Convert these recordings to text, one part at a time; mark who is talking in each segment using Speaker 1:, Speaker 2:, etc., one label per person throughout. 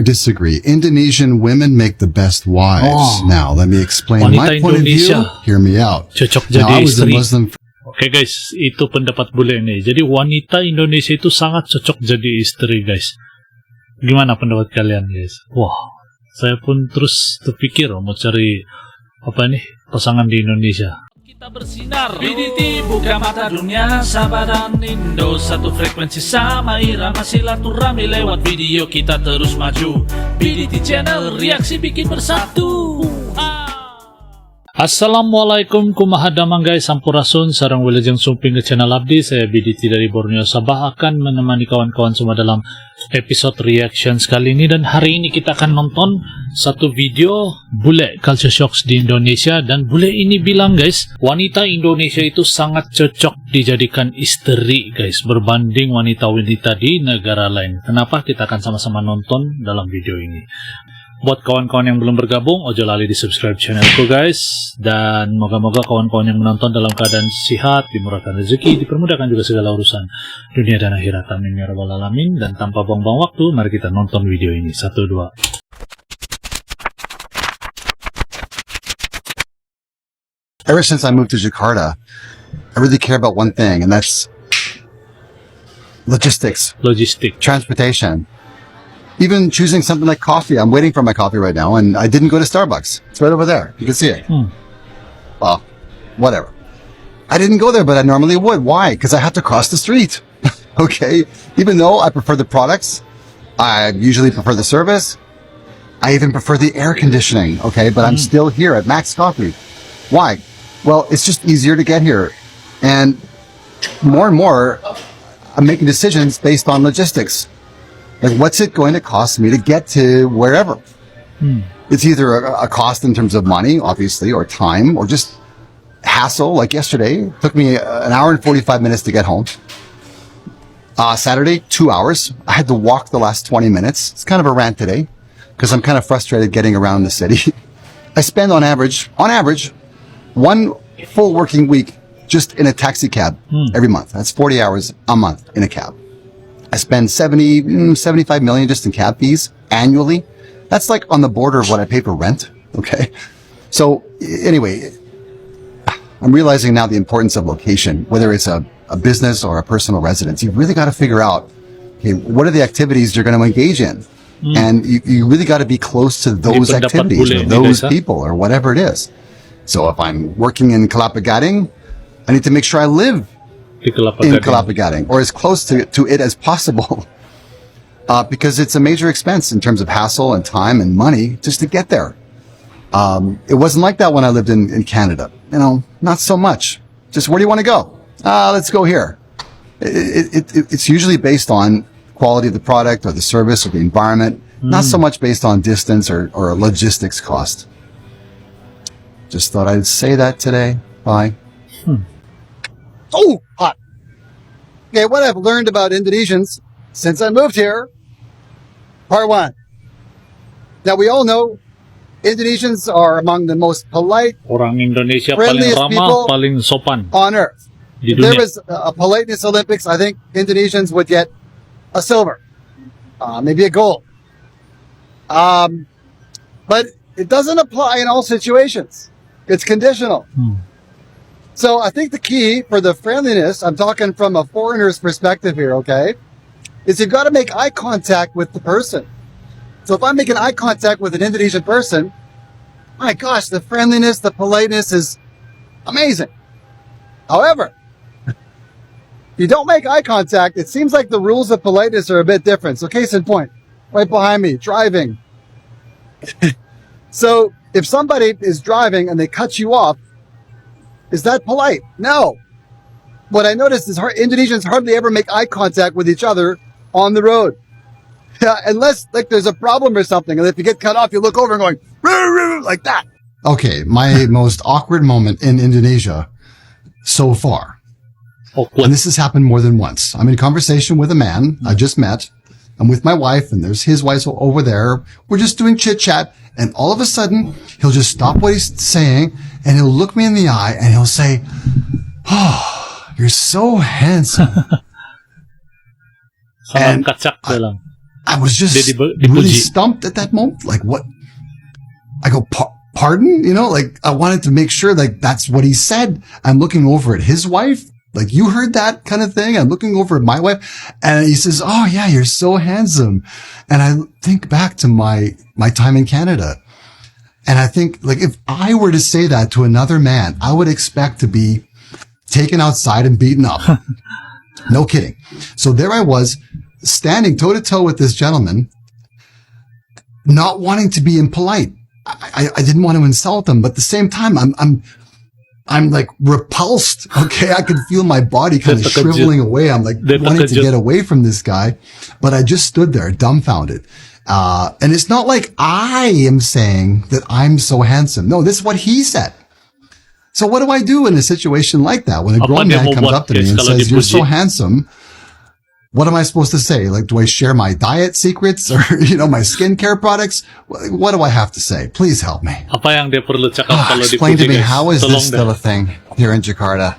Speaker 1: Disagree. Indonesian women make the best wives. Now, let me explain my
Speaker 2: Wanita
Speaker 1: point of view.
Speaker 2: Indonesia.
Speaker 1: Hear me out.
Speaker 2: Cocok
Speaker 1: Now,
Speaker 2: jadi
Speaker 1: I was a
Speaker 2: istri.
Speaker 1: Muslim.
Speaker 2: Oke guys, itu pendapat Bule nih. Jadi wanita Indonesia itu sangat cocok jadi istri guys. Gimana pendapat kalian guys? Wah, saya pun terus terpikir mau cari apa nih pasangan di Indonesia. Kita bersinar, BDT buka mata dunia, Sabah dan Indo satu frekuensi sama irama silaturahmi lewat video kita terus maju. BDT channel reaksi bikin bersatu. Assalamualaikum kumaha damang guys, sampurasun sarang wilajeng sumping ke channel abdi. Saya BDT dari Borneo Sabah akan menemani kawan-kawan semua dalam episode reaction kali ini. Dan hari ini kita akan nonton satu video Bule culture shocks di Indonesia. Dan Bule ini bilang guys, wanita Indonesia itu sangat cocok dijadikan istri guys, berbanding wanita-wanita di negara lain. Kenapa? Kita akan sama-sama nonton dalam video ini. Buat kawan-kawan yang belum bergabung, ojo lali di subscribe channelku guys. Dan moga-moga kawan-kawan yang menonton dalam keadaan sehat, dimurahkan rezeki, dipermudahkan juga segala urusan dunia dan akhirat. Amin ya rabbal alamin. Dan tanpa buang-buang waktu, mari kita nonton video ini. 1, 2.
Speaker 1: Ever since I moved to Jakarta, I really care about one thing, and that's logistics,
Speaker 2: Logistik.
Speaker 1: transportation. Even choosing something like coffee. I'm waiting for my coffee right now, and I didn't go to Starbucks. It's right over there. You can see it. Well, whatever. I didn't go there, but I normally would. Why? Because I have to cross the street. Okay? Even though I prefer the products, I usually prefer the service. I even prefer the air conditioning. Okay? But I'm still here at Max Coffee. Why? Well, it's just easier to get here. And more, I'm making decisions based on logistics. Like, what's it going to cost me to get to wherever? It's either a cost in terms of money, obviously, or time, or just hassle. Like yesterday, it took me an hour and 45 minutes to get home. Saturday, 2 hours. I had to walk the last 20 minutes. It's kind of a rant today because I'm kind of frustrated getting around the city. I spend on average, one full working week just in a taxi cab every month. That's 40 hours a month in a cab. I spend 75 million just in cab fees annually. That's like on the border of what I pay for rent. Okay. So anyway, I'm realizing now the importance of location, whether it's a business or a personal residence. You've really got to figure out, okay, what are the activities you're going to engage in? And you really got to be close to those activities or those people or whatever it is. So if I'm working in Kelapa Gading, I need to make sure I live in Kelapa Gading, or as close to it as possible, because it's a major expense in terms of hassle and time and money just to get there. It wasn't like that when I lived in Canada. You know, not so much. Just, where do you want to go? Let's go here. It's usually based on quality of the product or the service or the environment, not so much based on distance or logistics cost. Just thought I'd say that today. Bye. Oh, hot. Okay, what I've learned about Indonesians since I moved here. Part 1. Now, we all know Indonesians are among the most polite,
Speaker 2: Orang Indonesia paling
Speaker 1: friendliest
Speaker 2: ramah,
Speaker 1: people
Speaker 2: paling sopan
Speaker 1: on earth.
Speaker 2: di
Speaker 1: If there
Speaker 2: dunia.
Speaker 1: was a politeness Olympics, I think Indonesians would get a silver, maybe a gold. But it doesn't apply in all situations. It's conditional. So I think the key for the friendliness, I'm talking from a foreigner's perspective here, okay, is you've got to make eye contact with the person. So if I'm making eye contact with an Indonesian person, my gosh, the friendliness, the politeness is amazing. However, if you don't make eye contact, it seems like the rules of politeness are a bit different. So case in point, right behind me, driving. So if somebody is driving and they cut you off, is that polite? No. What I noticed is Indonesians hardly ever make eye contact with each other on the road. Unless like there's a problem or something. And if you get cut off, you look over and going, roo, roo, like that. Okay, my most awkward moment in Indonesia so far. And this has happened more than once. I'm in conversation with a man I just met. I'm with my wife, and there's his wife over there. We're just doing chit-chat, and all of a sudden, he'll just stop what he's saying, and he'll look me in the eye, and he'll say, "Oh, you're so handsome."
Speaker 2: Salam kacak dalam.
Speaker 1: I was just
Speaker 2: Dipuji.
Speaker 1: really stumped at that moment. Like, what? I go, pardon? You know, like, I wanted to make sure, like, that's what he said. I'm looking over at his wife. Like, you heard that kind of thing? I'm looking over at my wife. And he says, oh, yeah, you're so handsome. And I think back to my time in Canada. And I think, like, if I were to say that to another man, I would expect to be taken outside and beaten up. No kidding. So there I was, standing toe to toe with this gentleman, not wanting to be impolite. I didn't want to insult him, but at the same time, I'm like repulsed. Okay. I could feel my body kind of shriveling away. I'm like wanting to get away from this guy, but I just stood there dumbfounded. And it's not like I am saying that I'm so handsome. No, this is what he said. So what do I do in a situation like that? When a grown man comes up to me and says, you're so handsome, what am I supposed to say? Like, do I share my diet secrets or, you know, my skincare products? What do I have to say? Please help me.
Speaker 2: Apa yang dia perlu cakap kalau
Speaker 1: Explain to
Speaker 2: dipuji,
Speaker 1: me,
Speaker 2: guys?
Speaker 1: how is
Speaker 2: Tolong
Speaker 1: this still a thing here in Jakarta?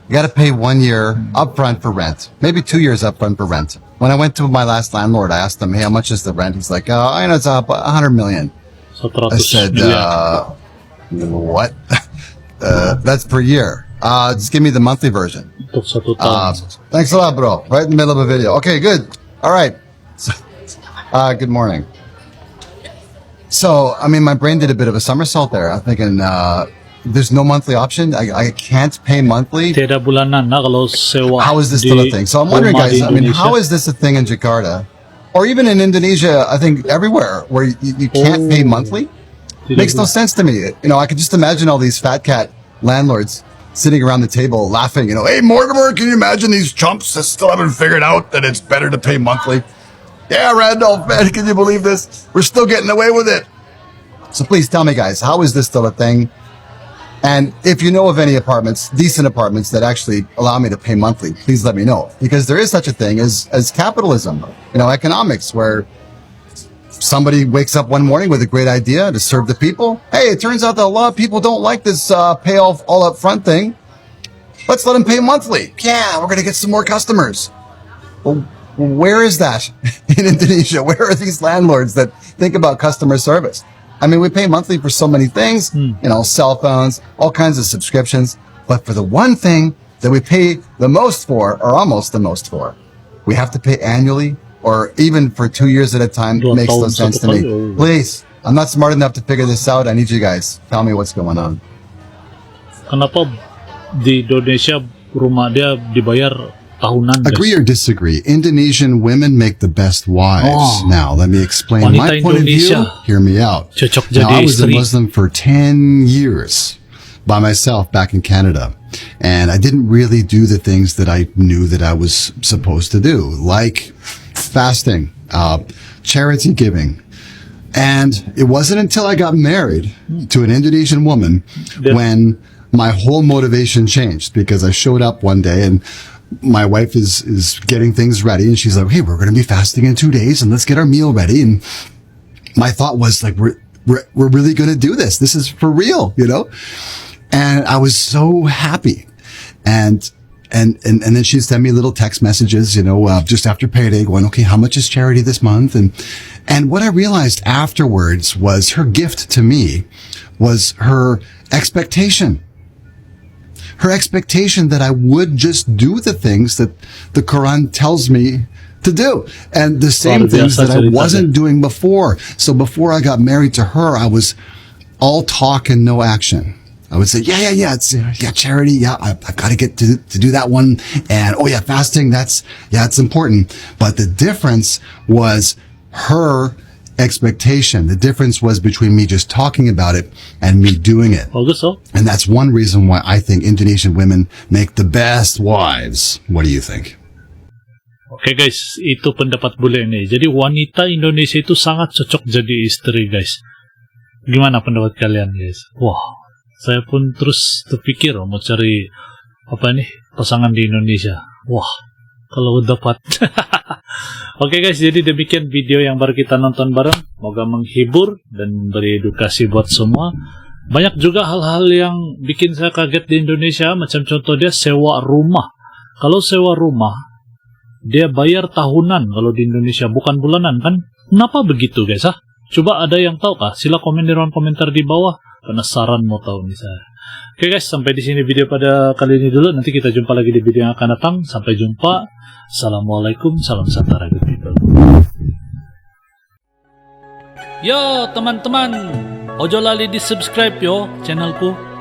Speaker 1: You got to pay 1 year upfront for rent, maybe 2 years upfront for rent. When I went to my last landlord, I asked him, hey, how much is the rent? He's like, I know it's up 100 million. I said, what? That's per year. Just give me the monthly version. Thanks a lot, bro. Right in the middle of a video. Okay, good. All right. So, good morning. So, I mean, my brain did a bit of a somersault there. I'm thinking, there's no monthly option. I can't pay monthly.
Speaker 2: Tiada bulanan na kalau sewa.
Speaker 1: How is this still a thing? So I'm wondering, guys, I mean, how is this a thing in Jakarta? Or even in Indonesia, I think everywhere, where you can't pay monthly? Makes no sense to me. You know, I could just imagine all these fat cat landlords sitting around the table laughing, you know, hey, Mortimer, can you imagine these chumps that still haven't figured out that it's better to pay monthly? Yeah, Randolph, man, can you believe this? We're still getting away with it. So please tell me, guys, how is this still a thing? And if you know of any apartments, decent apartments that actually allow me to pay monthly, please let me know. Because there is such a thing as capitalism, you know, economics, where somebody wakes up one morning with a great idea to serve the people. Hey, it turns out that a lot of people don't like this pay all up front thing. Let's let them pay monthly. Yeah, we're going to get some more customers. Well, where is that in Indonesia? Where are these landlords that think about customer service? I mean, we pay monthly for so many things, you know, cell phones, all kinds of subscriptions. But for the one thing that we pay the most for, or almost the most for, we have to pay annually, or even for 2 years at a time. Makes no sense to me. Please, I'm not smart enough to figure this out. I need you guys. Tell me what's going on.
Speaker 2: Kenapa di Indonesia rumah dia dibayar tahunan?
Speaker 1: Agree or disagree? Indonesian women make the best wives. Now, let me explain my point of view. Hear me out. Now, I was a Muslim for 10 years by myself back in Canada. And I didn't really do the things that I knew that I was supposed to do, like fasting, charity giving. And it wasn't until I got married to an Indonesian woman when my whole motivation changed, because I showed up one day and my wife is getting things ready and she's like, hey, we're going to be fasting in 2 days and let's get our meal ready. And my thought was like, we're really going to do this. This is for real, you know? And I was so happy. And then she'd send me little text messages, you know, just after payday going, okay, how much is charity this month? And what I realized afterwards was her gift to me was her expectation. Her expectation that I would just do the things that the Quran tells me to do. And the same things that I wasn't doing before. So before I got married to her, I was all talk and no action. I would say, it's charity. Yeah, I've got to get to do that one. And, fasting. It's important. But the difference was her expectation. The difference was between me just talking about it and me doing it. And that's one reason why I think Indonesian women make the best wives. What do you think?
Speaker 2: Okay guys, itu pendapat Bule ini. Jadi wanita Indonesia itu sangat cocok jadi istri guys. Gimana pendapat kalian guys? Wah, saya pun terus terpikir mau cari pasangan di Indonesia. Wah, kalau dapat. Oke guys, jadi demikian video yang baru kita nonton bareng. Semoga menghibur dan beri edukasi buat semua. Banyak juga hal-hal yang bikin saya kaget di Indonesia, macam contoh dia sewa rumah. Kalau sewa rumah, Dia bayar tahunan kalau di Indonesia, bukan bulanan kan? Kenapa begitu guys? Coba ada yang tahu kah? Sila komen di ruang komentar di bawah. Penasaran mau tahu nih saya. Oke guys, sampai di sini video pada kali ini dulu. Nanti kita jumpa lagi di video yang akan datang. Sampai jumpa. Assalamualaikum, salam Santara good people. Yo teman-teman, ojo lali di subscribe yo channelku.